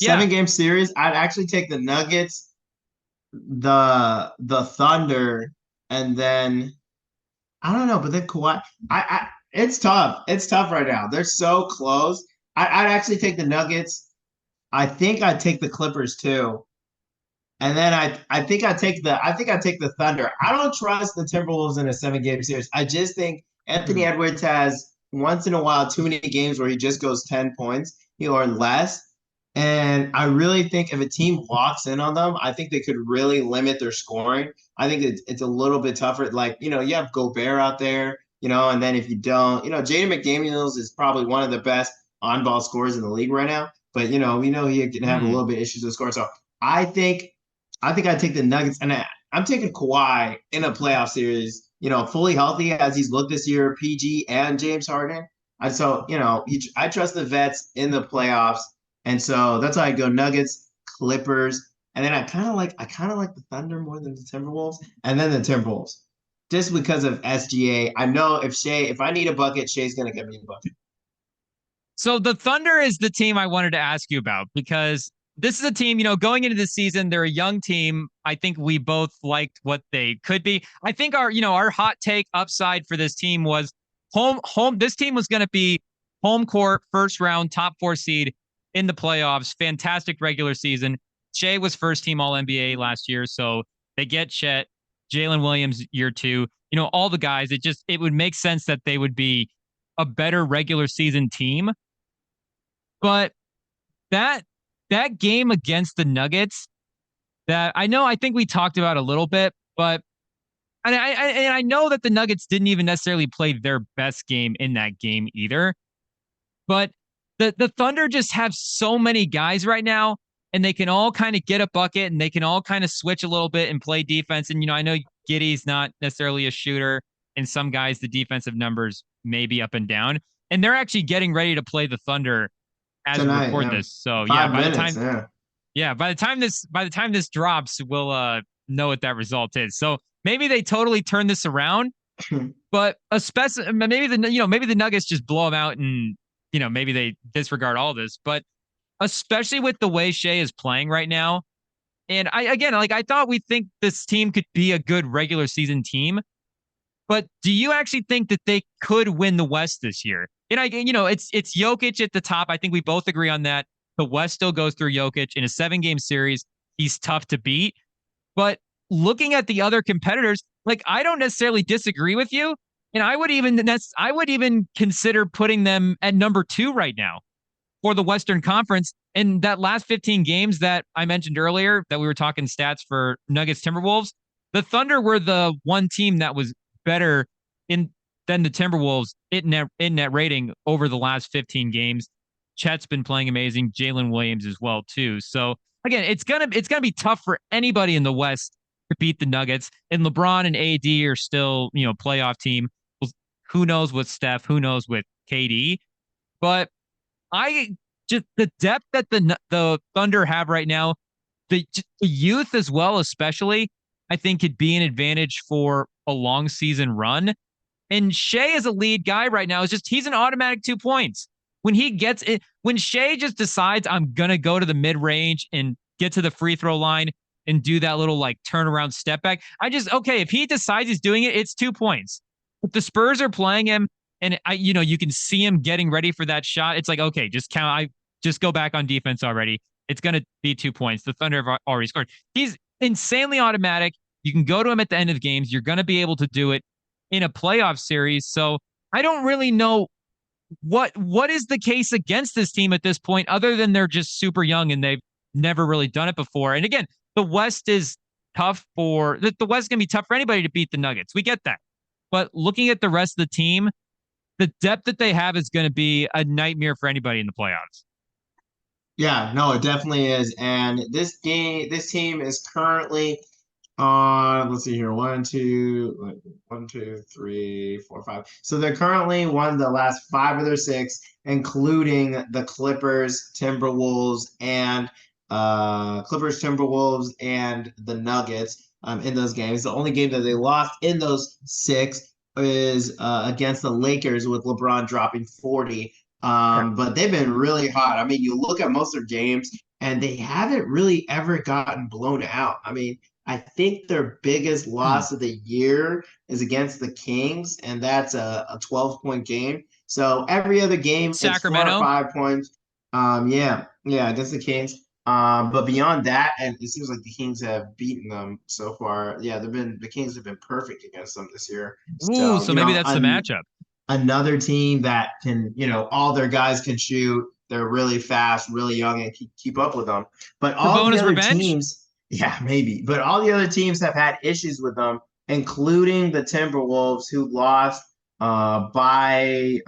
Yeah. 7 game series, I'd actually take the Nuggets, the Thunder, and then I don't know, but then Kawhi, it's tough. It's tough right now. They're so close. I'd actually take the Nuggets. I think I'd take the Clippers too. And then I think I take the Thunder. I don't trust the Timberwolves in a 7 game series. I just think Anthony Mhm. Edwards has once in a while too many games where he just goes 10 points, or less. And I really think if a team locks in on them, I think they could really limit their scoring. I think it's a little bit tougher. Like, you have Gobert out there, and then if you don't, Jaden McDaniels is probably one of the best on-ball scorers in the league right now. But we know he can have a Mhm. little bit issues with scoring. So I think I think I'd take the Nuggets, and I'm taking Kawhi in a playoff series. Fully healthy as he's looked this year, PG and James Harden. And so, I trust the vets in the playoffs, and so that's why I go Nuggets, Clippers, and then I kind of like the Thunder more than the Timberwolves, and then the Timberwolves, just because of SGA. I know if I need a bucket, Shea's gonna get me a bucket. So the Thunder is the team I wanted to ask you about because this is a team, going into the season, they're a young team. I think we both liked what they could be. I think our hot take upside for this team was home. This team was going to be home court, first round, top 4 seed in the playoffs. Fantastic regular season. Shea was first team All NBA last year, so they get Chet, Jalen Williams year two. All the guys. It would make sense that they would be a better regular season team, but that that game against the Nuggets, that I think we talked about a little bit, but I know that the Nuggets didn't even necessarily play their best game in that game either. But the Thunder just have so many guys right now, and they can all kind of get a bucket, and they can all kind of switch a little bit and play defense. And I know Giddy's not necessarily a shooter, and some guys the defensive numbers may be up and down, and they're actually getting ready to play the Thunder as we Tonight. record Yeah, this. So yeah, 5 minutes. Yeah, by the time this drops, we'll know what that result is. So maybe they totally turn this around, but especially maybe the Nuggets just blow them out and maybe they disregard all this. But especially with the way Shea is playing right now, and I thought we think this team could be a good regular season team, but do you actually think that they could win the West this year? And it's Jokic at the top. I think we both agree on that. The West still goes through Jokic in a 7 game series. He's tough to beat. But looking at the other competitors, like I don't necessarily disagree with you. And I would even consider putting them at number 2 right now for the Western Conference. In that last 15 games that I mentioned earlier, that we were talking stats for Nuggets Timberwolves, the Thunder were the one team that was better in than the Timberwolves in net rating over the last 15 games. Chet's been playing amazing, Jalen Williams as well too. So again, it's gonna be tough for anybody in the West to beat the Nuggets. And LeBron and AD are still playoff team. Who knows with Steph? Who knows with KD? But I just the depth that the Thunder have right now, the youth as well, especially, I think could be an advantage for a long season run. And Shea is a lead guy right now. Is just he's an automatic 2 points. When he gets it, when Shea just decides I'm gonna go to the mid range and get to the free throw line and do that little like turnaround step back, okay. If he decides he's doing it, it's 2 points. If the Spurs are playing him and you can see him getting ready for that shot, it's like, okay, just count. I just go back on defense already. It's gonna be 2 points. The Thunder have already scored. He's insanely automatic. You can go to him at the end of games. You're gonna be able to do it in a playoff series. So I don't really know what is the case against this team at this point, other than they're just super young and they've never really done it before. And again, the West is the West can be tough for anybody to beat the Nuggets. We get that. But looking at the rest of the team, the depth that they have is going to be a nightmare for anybody in the playoffs. yeah, no, it definitely is. And this team is currently on. Let's see here, one, two, three, four, five. So they're currently won the last 5 of their 6, including the Clippers, Timberwolves, and the Nuggets. In those games, the only game that they lost in those 6 is against the Lakers with LeBron dropping 40. But they've been really hot. I mean, you look at most of their games, and they haven't really ever gotten blown out. I mean, I think their biggest Hmm. loss of the year is against the Kings, and that's a 12-point game. So every other game, it's 4 or Sacramento. 5 points. Yeah, against the Kings. But beyond that, and it seems like the Kings have beaten them so far. Yeah, the Kings have been perfect against them this year. Ooh, So, so maybe that's the matchup another team that can, all their guys can shoot. They're really fast, really young, and keep up with them. But for all the bonus other revenge. teams, yeah, maybe. But all the other teams have had issues with them, including the Timberwolves, who lost by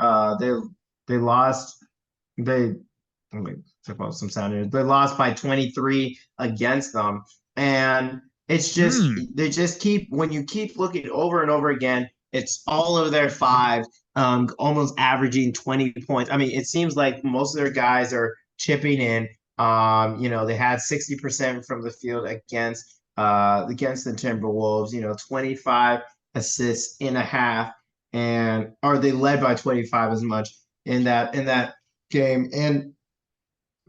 they lost they let me talk about some sounders. They lost by 23 against them. And it's just Hmm. they just keep when you keep looking over and over again, it's all of their five, almost averaging 20 points. I mean, it seems like most of their guys are chipping in. They had 60% from the field against the Timberwolves, 25 assists in a half, and are they led by 25 as much in that game. And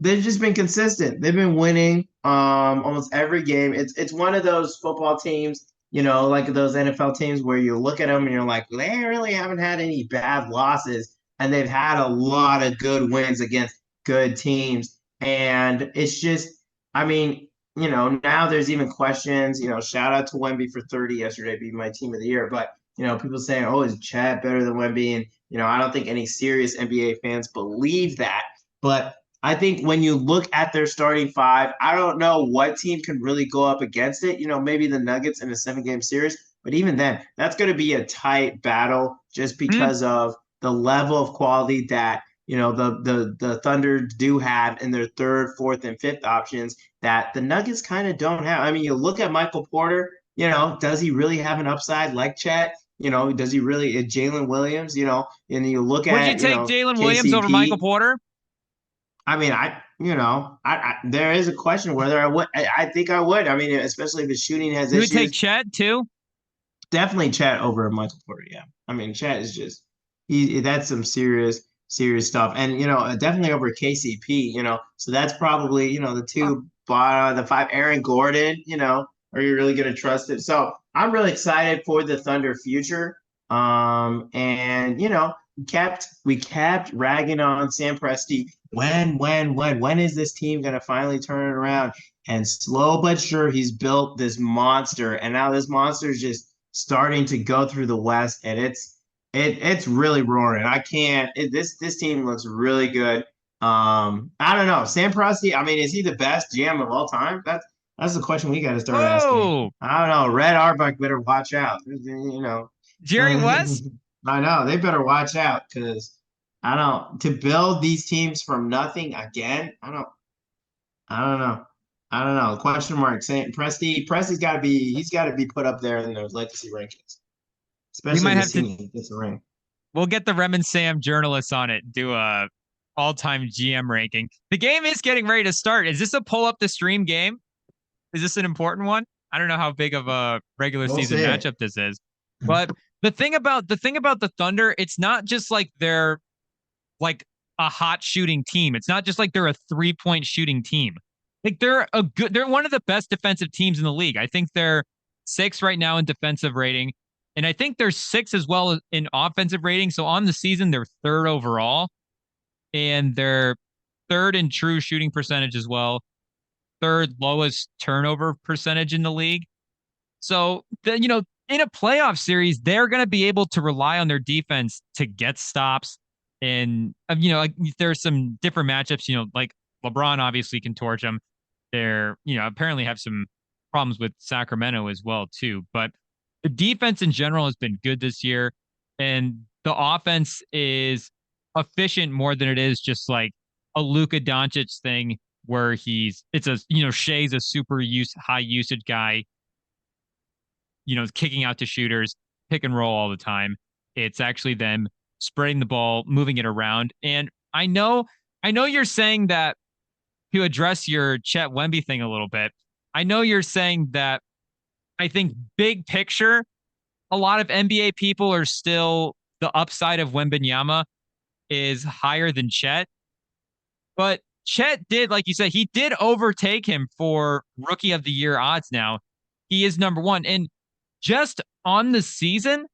they've just been consistent. They've been winning almost every game. It's one of those football teams, like those NFL teams where you look at them and you're like, they really haven't had any bad losses, and they've had a lot of good wins against good teams. And it's just, I mean, now there's even questions. Shout out to Wemby for 30 yesterday, being my team of the year. But people saying, "Oh, is Chet better than Wemby?" And I don't think any serious NBA fans believe that. But I think when you look at their starting five, I don't know what team can really go up against it. Maybe the Nuggets in a 7-game series, but even then, that's going to be a tight battle just Hmm. because of the level of quality that the Thunder do have in their third, fourth, and fifth options that the Nuggets kind of don't have. I mean, you look at Michael Porter. Does he really have an upside like Chet? Does he really? Jalen Williams? And you look Would you at take Jalen Williams over Michael KCP. Porter? I mean, there is a question whether I would. I think I would. I mean, especially if his shooting has You would take issues. Chet too. Definitely Chet over Michael Porter. Yeah, I mean, Chet is just that's some serious stuff, and definitely over KCP. So that's probably the two bottom, the five. Aaron Gordon. Are you really going to trust it? So I'm really excited for the Thunder future. And we kept ragging on Sam Presti. When is this team going to finally turn it around? And slow but sure, he's built this monster, and now this monster is just starting to go through the West, and it's really roaring. I can't. This team looks really good. I don't know. Sam Presti. I mean, is he the best GM of all time? That's the question we got to start asking. Whoa, I don't know. Red Auerbach better watch out. Jerry West. I know they better watch out because I don't to build these teams from nothing again. I don't know. I don't know. Question mark. Saying Presti's got to be. He's got to be put up there in those legacy rankings, We especially might if have his to. team gets a ring. We'll get the Rem and Sam journalists on it. Do a all-time GM ranking. The game is getting ready to start. Is this a pull up the stream game? Is this an important one? I don't know how big of a regular We'll season see. matchup this is, but the thing about the Thunder, it's not just like they're like a hot shooting team. It's not just like they're a 3-point shooting team. Like they're one of the best defensive teams in the league. I think they're 6 right now in defensive rating. And I think they're 6 as well in offensive rating. So on the season, they're third overall. And they're third in true shooting percentage as well. Third lowest turnover percentage in the league. So in a playoff series, they're going to be able to rely on their defense to get stops. And like there's some different matchups. Like LeBron obviously can torch them. They're apparently have some problems with Sacramento as well too. But the defense in general has been good this year, and the offense is efficient more than it is just like a Luka Doncic thing where it's a Shea's a high usage guy, kicking out to shooters, pick and roll all the time. It's actually them spreading the ball, moving it around. And I know you're saying that to address your Chet Wemby thing a little bit. I know you're saying that I think big picture, a lot of NBA people are still the upside of Wembenyama is higher than Chet. But Chet did, like you said, he did overtake him for rookie of the year odds now. He is number one. And just on the season,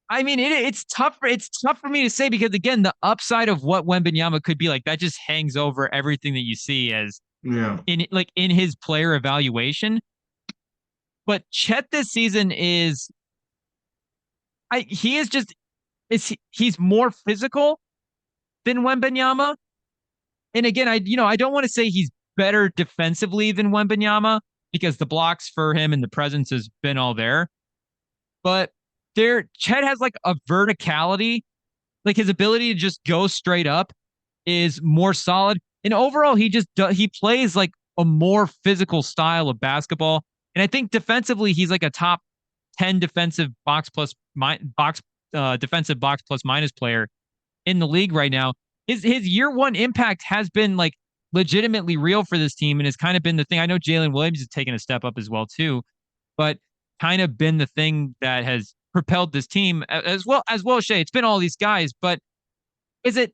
I mean, it's tough for me to say because again, the upside of what Wembenyama could be like that just hangs over everything that you see as Yeah. in his player evaluation. But Chet this season is he is just he's more physical than Wembenyama. And again, I don't want to say he's better defensively than Wembenyama because the blocks for him and the presence has been all there. But Chet has like a verticality, like his ability to just go straight up is more solid. And overall, he plays like a more physical style of basketball. And I think defensively, he's like a top 10 defensive defensive box plus minus player in the league right now. His year one impact has been like legitimately real for this team and has kind of been the thing. I know Jalen Williams has taken a step up as well too, but kind of been the thing that has propelled this team as well. Shay, it's been all these guys, but is it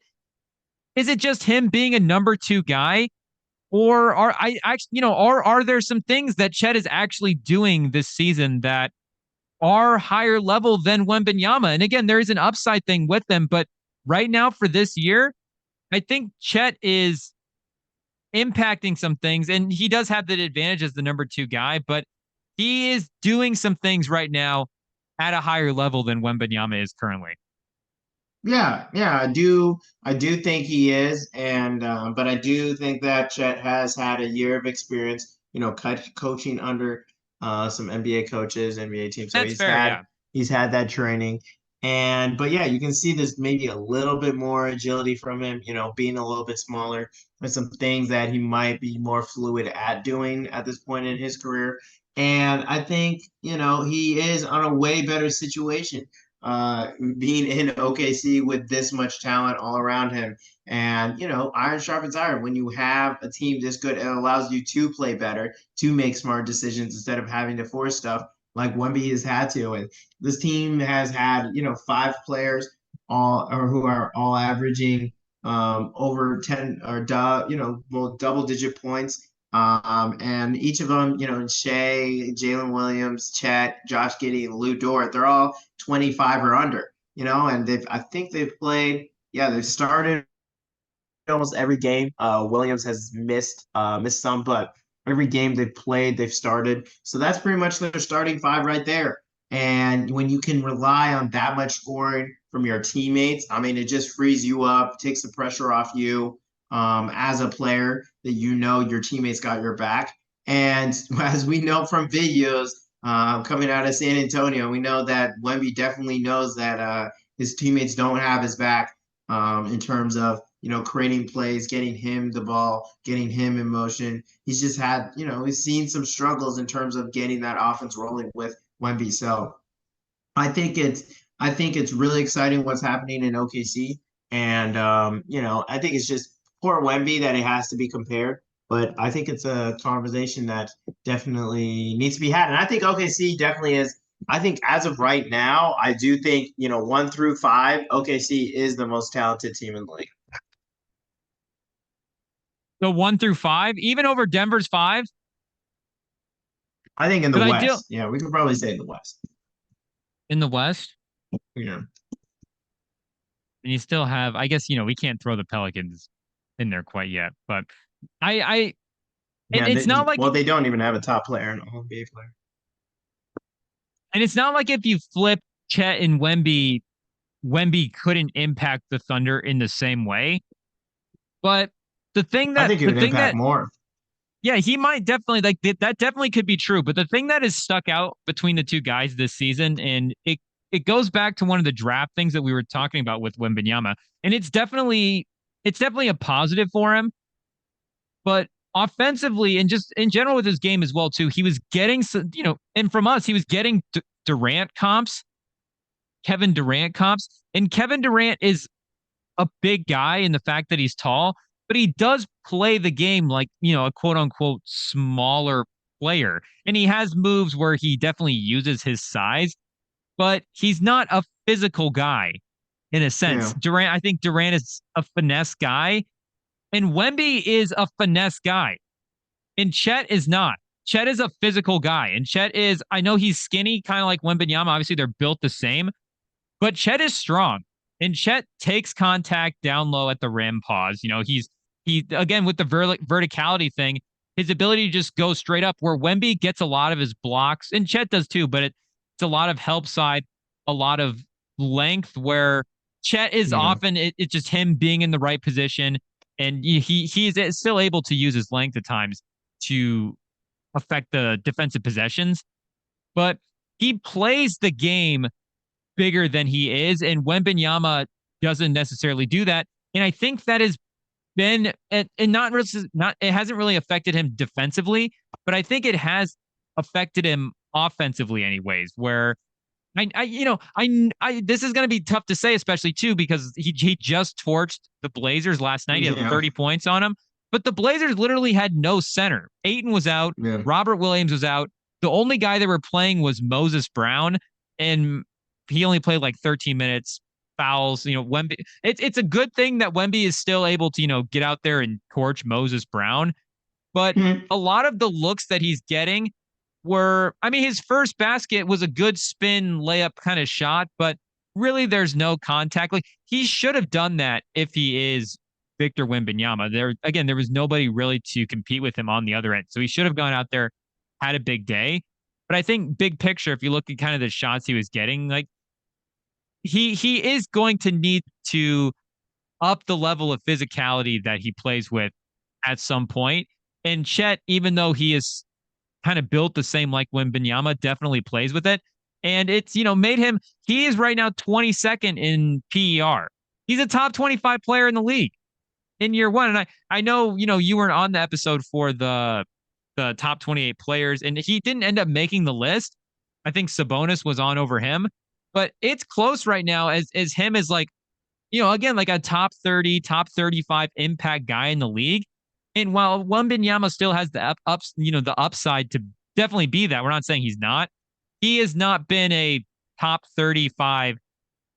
just him being a number two guy, or are I actually are there some things that Chet is actually doing this season that are higher level than Wembenyama? And again, there is an upside thing with them, but right now for this year, I think Chet is impacting some things, and he does have the advantage as the number two guy, but he is doing some things right now at a higher level than Wembenyama is currently. Yeah, I do think he is, and but I do think that Chet has had a year of experience, coaching under some NBA coaches, NBA teams. So That's fair, yeah. he's had that training, and but yeah, you can see there's maybe a little bit more agility from him, being a little bit smaller. There's some things that he might be more fluid at doing at this point in his career, and I think he is on a way better situation being in OKC with this much talent all around him. And, iron sharpens iron. When you have a team this good, it allows you to play better, to make smart decisions instead of having to force stuff like Wemby has had to. And this team has had, five players all or who are all averaging over 10 or double digit points. And each of them, Shea, Jalen Williams, Chet, Josh Giddey, and Lou Dort, they're all 25 or under, and I think they've played, they've started almost every game. Williams has missed some, but every game they've played, they've started. So that's pretty much their starting five right there. And when you can rely on that much scoring from your teammates, I mean, it just frees you up, takes the pressure off you as a player that your teammates got your back. And as we know from videos coming out of San Antonio, we know that Wemby definitely knows that his teammates don't have his back in terms of creating plays, getting him the ball, getting him in motion. He's just had he's seen some struggles in terms of getting that offense rolling with Wemby. So I think it's really exciting what's happening in OKC, and I think it's just poor Wemby that it has to be compared. But I think it's a conversation that definitely needs to be had, and I think OKC definitely is. I think as of right now, I do think 1 through 5, OKC is the most talented team in the league. So 1 through 5, even over Denver's 5. I think in the West, yeah, we could probably say in the West. In the West, yeah. And you still have, I guess, we can't throw the Pelicans in there quite yet, but and it's not like they don't even have a top player and an NBA player. And it's not like if you flip Chet and Wemby couldn't impact the Thunder in the same way. But the thing that I think he would impact more. Yeah, he might definitely that definitely could be true. But the thing that has stuck out between the two guys this season, and it goes back to one of the draft things that we were talking about with Wembanyama, and it's definitely a positive for him. But offensively and just in general with his game as well too, he was getting and from us he was getting Durant comps, Kevin Durant comps, and Kevin Durant is a big guy in the fact that he's tall, but he does play the game like, a quote unquote smaller player. And he has moves where he definitely uses his size, but he's not a physical guy in a sense. Yeah. I think Durant is a finesse guy. And Wemby is a finesse guy, and Chet is not. Chet is a physical guy, and Chet is, I know he's skinny, kind of like Wembenyama. Obviously, they're built the same, but Chet is strong, and Chet takes contact down low at the rim. Pause. He again with the verticality thing, his ability to just go straight up. Where Wemby gets a lot of his blocks, and Chet does too, but it's a lot of help side, a lot of length. Where Chet is Yeah. often it's just him being in the right position, and he's still able to use his length at times to affect the defensive possessions, but he plays the game bigger than he is, and Wembenyama doesn't necessarily do that. And I think that has been and not it hasn't really affected him defensively, but I think it has affected him offensively anyways. Where this is going to be tough to say, especially too because he just torched the Blazers last night. He had Yeah. 30 points on him, but the Blazers literally had no center. Aiton was out, Yeah. Robert Williams was out. The only guy they were playing was Moses Brown, and he only played like 13 minutes. Fouls, Wemby. It's a good thing that Wemby is still able to get out there and torch Moses Brown, but Mhm. a lot of the looks that he's getting were, I mean, his first basket was a good spin layup kind of shot, but really there's no contact. Like he should have done that if he is Victor Wembanyama. There was nobody really to compete with him on the other end. So he should have gone out there, had a big day. But I think big picture, if you look at kind of the shots he was getting, like he is going to need to up the level of physicality that he plays with at some point. And Chet, even though he is kind of built the same like Wembanyama, definitely plays with it. And it's, made him, he is right now 22nd in PER. He's a top 25 player in the league in year one. And I know, you weren't on the episode for the top 28 players, and he didn't end up making the list. I think Sabonis was on over him, but it's close right now as him as like, again, like a top 30, top 35 impact guy in the league. And while Wembanyama still has the the upside to definitely be that, we're not saying he's not. He has not been a top 35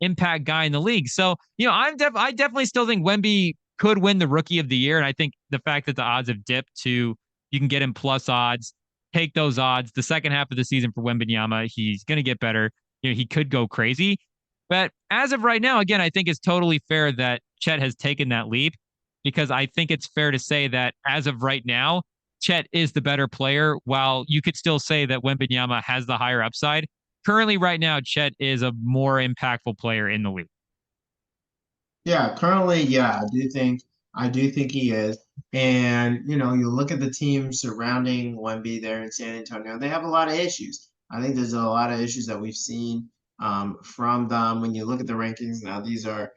impact guy in the league. So, I definitely still think Wemby could win the rookie of the year. And I think the fact that the odds have dipped to you can get him plus odds, take those odds. The second half of the season for Wembanyama, he's going to get better. He could go crazy. But as of right now, again, I think it's totally fair that Chet has taken that leap because I think it's fair to say that as of right now, Chet is the better player, while you could still say that Wembanyama has the higher upside. Currently, right now, Chet is a more impactful player in the league. Yeah, currently, yeah, I do think he is. And you look at the team surrounding Wemby there in San Antonio, they have a lot of issues. I think there's a lot of issues that we've seen from them when you look at the rankings. Now these are,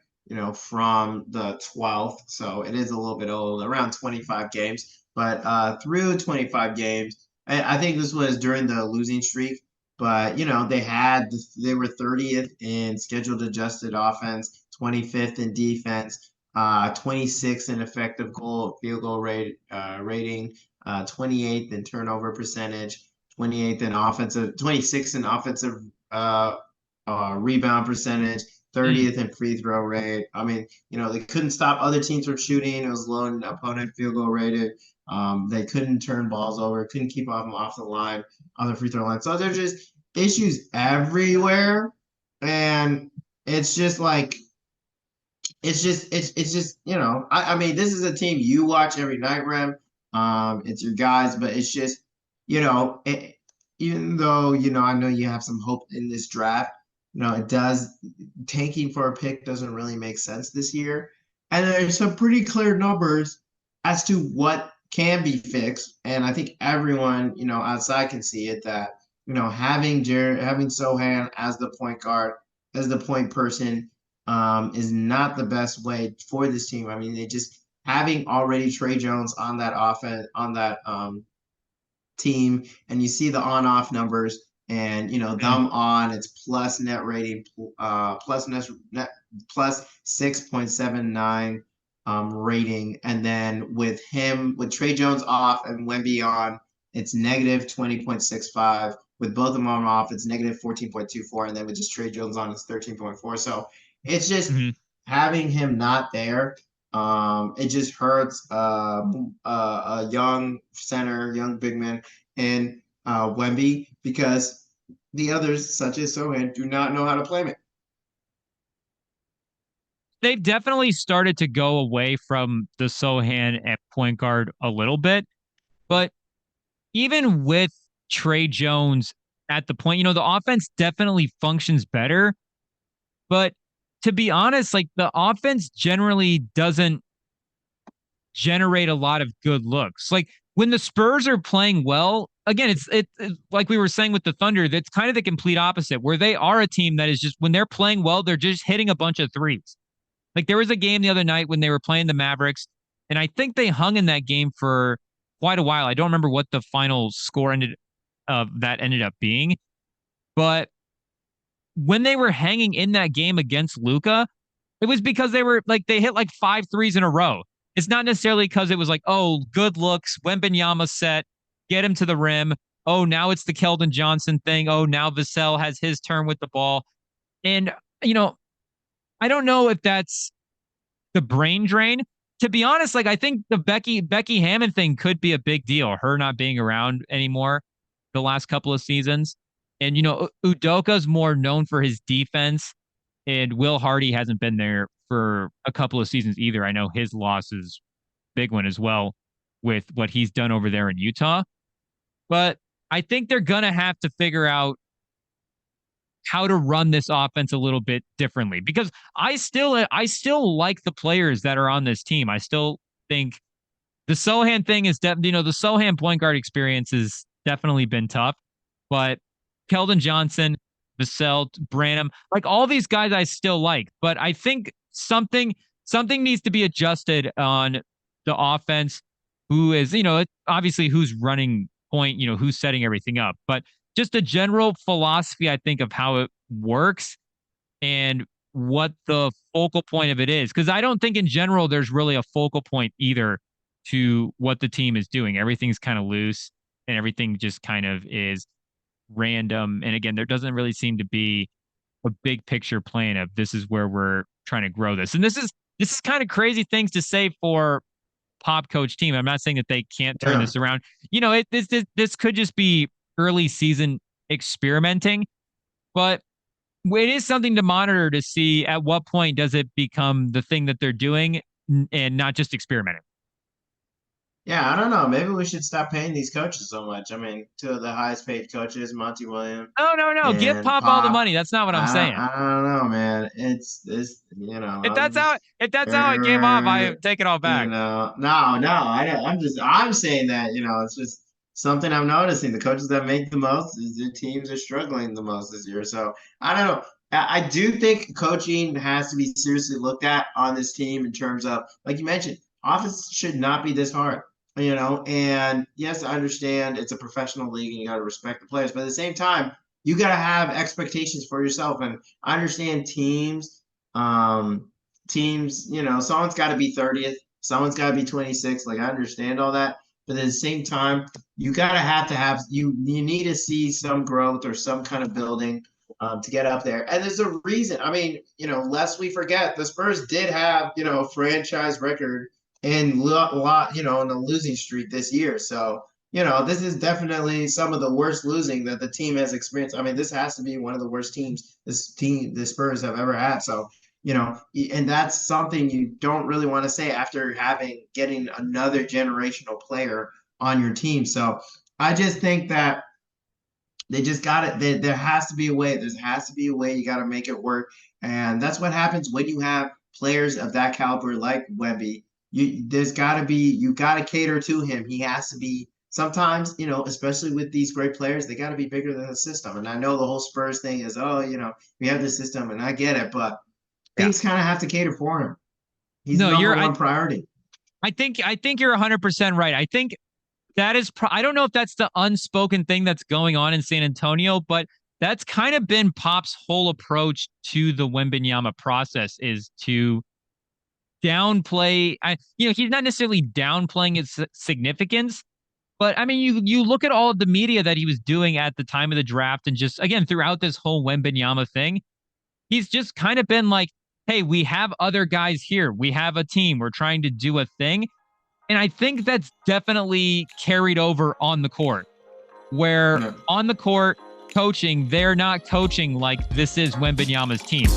from the 12th, so it is a little bit old, around 25 games. But through 25 games, I think this was during the losing streak. But they were 30th in scheduled adjusted offense, 25th in defense, 26th in effective field goal rating, 28th in turnover percentage, 28th in offensive, 26th in offensive rebound percentage, 30th in free throw rate. I mean, they couldn't stop other teams from shooting. It was low in opponent field goal rated. They couldn't turn balls over, couldn't keep them off the line, on the free throw line. So there's just issues everywhere. And it's just like, it's just I mean, this is a team you watch every night, Rem. It's your guys, but it's just even though I know you have some hope in this draft, it does tanking for a pick doesn't really make sense this year, and there's some pretty clear numbers as to what can be fixed, and I think everyone outside can see it that having Sohan as the point guard, as the point person, is not the best way for this team. I mean, they just having already Trey Jones on that offense on that team, and you see the on-off numbers, and Mm-hmm. them on it's plus net rating, net plus 6.79 rating, and then with Trey Jones off and Wemby on, it's negative 20.65. With both of them off, it's negative 14.24, and then with just Trey Jones on, it's 13.4. So it's just Mm-hmm. having him not there. It just hurts a young center, young big man in Wemby because the others, such as Sohan, do not know how to play it. They've definitely started to go away from the Sohan at point guard a little bit, but even with Trey Jones at the point, the offense definitely functions better. But to be honest, like the offense generally doesn't generate a lot of good looks. Like when the Spurs are playing well, again, it's like we were saying with the Thunder, that's kind of the complete opposite, where they are a team that is just when they're playing well, they're just hitting a bunch of threes. Like there was a game the other night when they were playing the Mavericks, and I think they hung in that game for quite a while. I don't remember what the final score ended up being, but when they were hanging in that game against Luka, it was because they hit like 5 threes in a row. It's not necessarily because it was like, oh, good looks, Wembenyama set, get him to the rim. Oh, now it's the Keldon Johnson thing. Oh, now Vassell has his turn with the ball. And, you know, I don't know if that's the brain drain. To be honest, like I think the Becky Hammond thing could be a big deal. Her not being around anymore the last couple of seasons. And Udoka's more known for his defense, and Will Hardy hasn't been there for a couple of seasons either. I know his loss is a big one as well with what he's done over there in Utah. But I think they're gonna have to figure out how to run this offense a little bit differently because I still like the players that are on this team. I still think the Sohan thing is definitely, the Sohan point guard experience has definitely been tough, but Keldon Johnson, Vassell, Branham, like all these guys I still like, but I think something needs to be adjusted on the offense. Who is, obviously who's running point, who's setting everything up, but just a general philosophy, I think, of how it works and what the focal point of it is. Because I don't think in general there's really a focal point either to what the team is doing. Everything's kind of loose and everything just kind of is random. And again, there doesn't really seem to be a big picture plan of this is where we're trying to grow this. And this is kind of crazy things to say for pop coach team. I'm not saying that they can't turn Yeah. this around. This could just be early season experimenting, but it is something to monitor to see at what point does it become the thing that they're doing and not just experimenting. Yeah, I don't know. Maybe we should stop paying these coaches so much. I mean, two of the highest paid coaches, Monty Williams Oh no, give and Pop all the Pop. money. That's not what I'm saying. I don't know, man. It's If I'm that's how just if that's how it came off, I er, take it all back. no, I don't. I'm saying that, it's just something I'm noticing. The coaches that make the most, their teams are struggling the most this year. So I don't know. I do think coaching has to be seriously looked at on this team in terms of, like you mentioned, offense should not be this hard. And yes, I understand it's a professional league and you got to respect the players, but at the same time, you got to have expectations for yourself. And I understand teams, someone's got to be 30th, someone's got to be 26. Like I understand all that, but at the same time, you gotta have to have you need to see some growth or some kind of building to get up there. And there's a reason. I mean, lest we forget, the Spurs did have a franchise record in in a losing streak this year. So this is definitely some of the worst losing that the team has experienced. I mean, this has to be one of the worst teams the Spurs have ever had. So and that's something you don't really want to say after getting another generational player on your team. So I just think that they just got it. There has to be a way. There has to be a way. You got to make it work, and that's what happens when you have players of that caliber like Wemby. You got to cater to him. He has to be. Sometimes, especially with these great players, they got to be bigger than the system. And I know the whole Spurs thing is, oh, we have this system, and I get it, but Yeah. things kind of have to cater for him. He's the No, number one priority. I think you're 100% right. I think that is I don't know if that's the unspoken thing that's going on in San Antonio, but that's kind of been Pop's whole approach to the Wembenyama process is to downplay. He's not necessarily downplaying its significance, but I mean, you look at all of the media that he was doing at the time of the draft, and just again throughout this whole Wembenyama thing, he's just kind of been like, hey, we have other guys here. We have a team. We're trying to do a thing. And I think that's definitely carried over on the court, where on the court coaching, they're not coaching like this is Wembanyama's team.